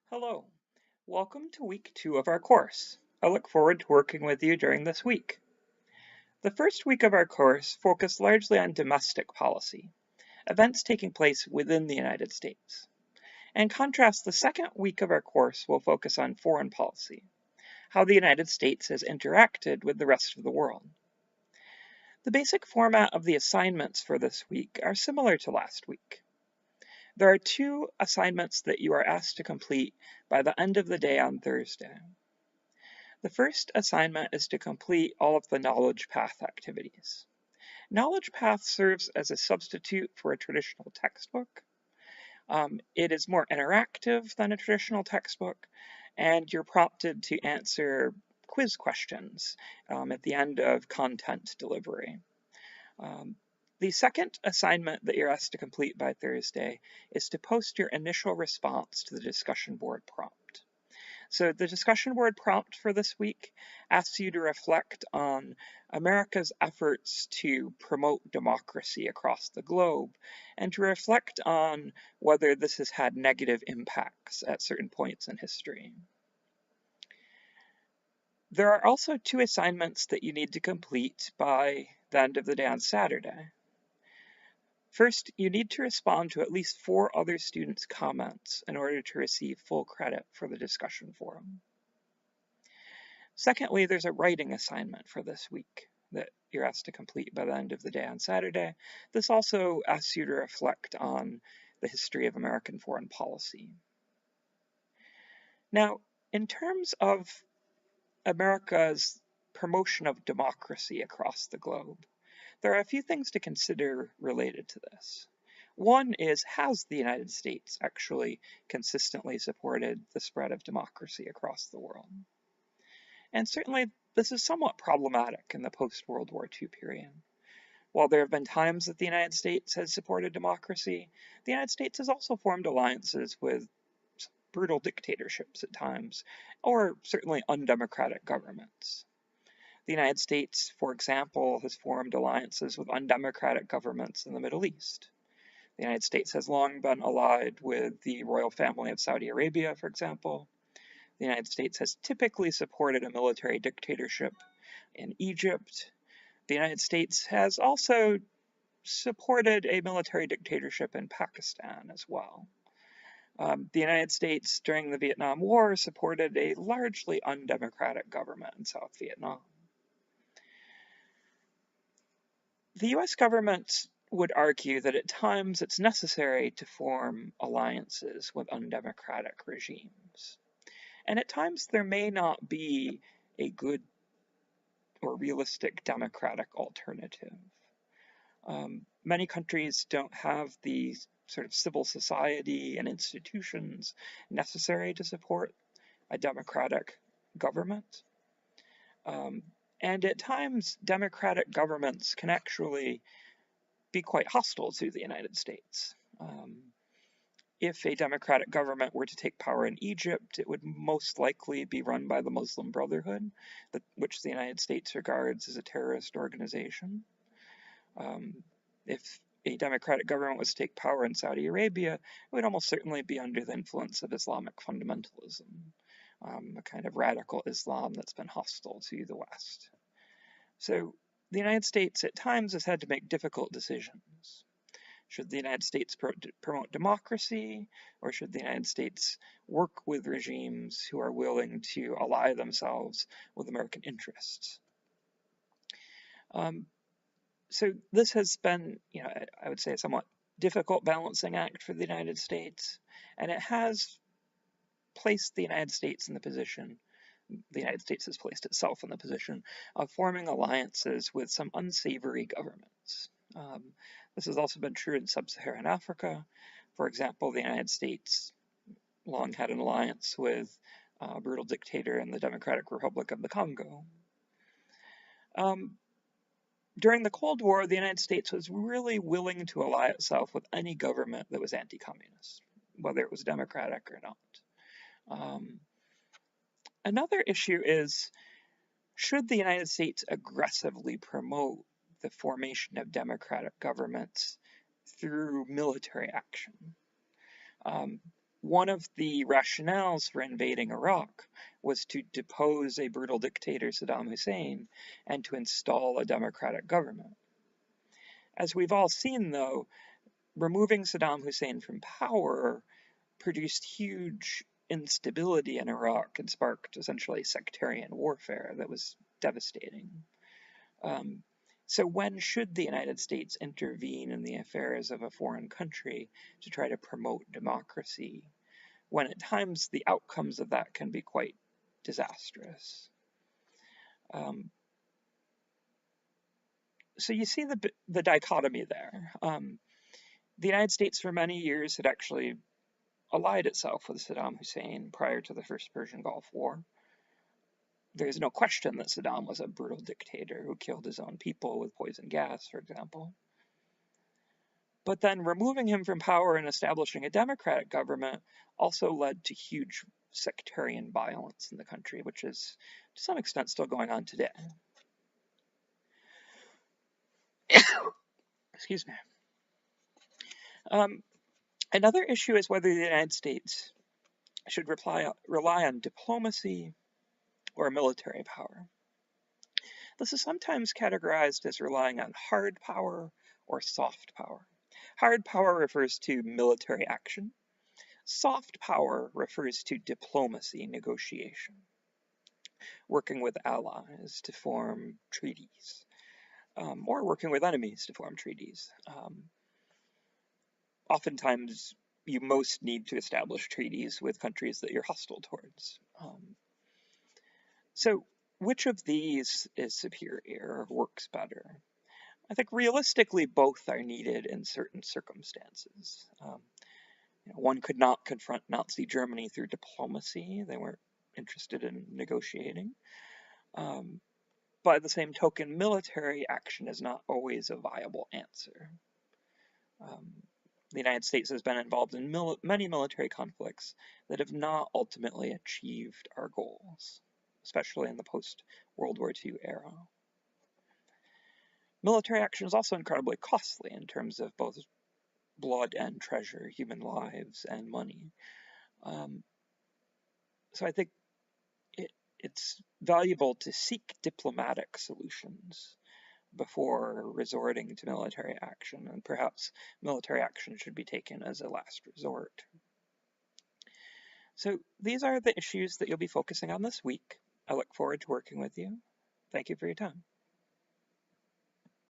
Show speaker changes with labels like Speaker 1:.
Speaker 1: Hello, welcome to week 2 of our course. I look forward to working with you during this week. The first week of our course focused largely on domestic policy, events taking place within the United States. In contrast, the second week of our course will focus on foreign policy, how the United States has interacted with the rest of the world. The basic format of the assignments for this week are similar to last week. There are 2 assignments that you are asked to complete by the end of the day on Thursday. The first assignment is to complete all of the Knowledge Path activities. Knowledge Path serves as a substitute for a traditional textbook. It is more interactive than a traditional textbook, and you're prompted to answer quiz questions at the end of content delivery. The second assignment that you're asked to complete by Thursday is to post your initial response to the discussion board prompt. So the discussion board prompt for this week asks you to reflect on America's efforts to promote democracy across the globe and to reflect on whether this has had negative impacts at certain points in history. There are also 2 assignments that you need to complete by the end of the day on Saturday. First, you need to respond to at least 4 other students' comments in order to receive full credit for the discussion forum. Secondly, there's a writing assignment for this week that you're asked to complete by the end of the day on Saturday. This also asks you to reflect on the history of American foreign policy. Now, in terms of America's promotion of democracy across the globe, there are a few things to consider related to this. One is, has the United States actually consistently supported the spread of democracy across the world? And certainly, this is somewhat problematic in the post-World War II period. While there have been times that the United States has supported democracy, the United States has also formed alliances with brutal dictatorships at times, or certainly undemocratic governments. The United States, for example, has formed alliances with undemocratic governments in the Middle East. The United States has long been allied with the royal family of Saudi Arabia, for example. The United States has typically supported a military dictatorship in Egypt. The United States has also supported a military dictatorship in Pakistan as well. The United States, during the Vietnam War, supported a largely undemocratic government in South Vietnam. The US government would argue that at times it's necessary to form alliances with undemocratic regimes. And at times there may not be a good or realistic democratic alternative. Many countries don't have the sort of civil society and institutions necessary to support a democratic government. And at times, democratic governments can actually be quite hostile to the United States. If a democratic government were to take power in Egypt, it would most likely be run by the Muslim Brotherhood, which the United States regards as a terrorist organization. If a democratic government was to take power in Saudi Arabia, it would almost certainly be under the influence of Islamic fundamentalism, a kind of radical Islam that's been hostile to the West. So the United States at times has had to make difficult decisions. Should the United States promote democracy, or should the United States work with regimes who are willing to ally themselves with American interests? So this has been, I would say, a somewhat difficult balancing act for the United States, and it has placed the United States in the position, the United States has placed itself in the position of forming alliances with some unsavory governments. This has also been true in sub-Saharan Africa. For example, the United States long had an alliance with a brutal dictator in the Democratic Republic of the Congo. During the Cold War, the United States was really willing to ally itself with any government that was anti-communist, whether it was democratic or not. Another issue is, should the United States aggressively promote the formation of democratic governments through military action? one of the rationales for invading Iraq was to depose a brutal dictator, Saddam Hussein, and to install a democratic government. As we've all seen, though, removing Saddam Hussein from power produced huge instability in Iraq and sparked essentially sectarian warfare that was devastating. So when should the United States intervene in the affairs of a foreign country to try to promote democracy, when at times the outcomes of that can be quite disastrous? So you see the dichotomy there. The United States for many years had actually allied itself with Saddam Hussein prior to the First Persian Gulf War. There's no question that Saddam was a brutal dictator who killed his own people with poison gas, for example. But then removing him from power and establishing a democratic government also led to huge sectarian violence in the country, which is to some extent still going on today. Excuse me. Another issue is whether the United States should rely on diplomacy or military power. This is sometimes categorized as relying on hard power or soft power. Hard power refers to military action. Soft power refers to diplomacy, negotiation, working with allies to form treaties, or working with enemies to form treaties. Oftentimes, you most need to establish treaties with countries that you're hostile towards. So which of these is superior or works better? I think realistically both are needed in certain circumstances. One could not confront Nazi Germany through diplomacy. They weren't interested in negotiating. By the same token, military action is not always a viable answer. The United States has been involved in many military conflicts that have not ultimately achieved our goals, especially in the post-World War II era. Military action is also incredibly costly in terms of both blood and treasure, human lives and money. So I think it's valuable to seek diplomatic solutions before resorting to military action, and perhaps military action should be taken as a last resort. So these are the issues that you'll be focusing on this week. I look forward to working with you. Thank you for your time.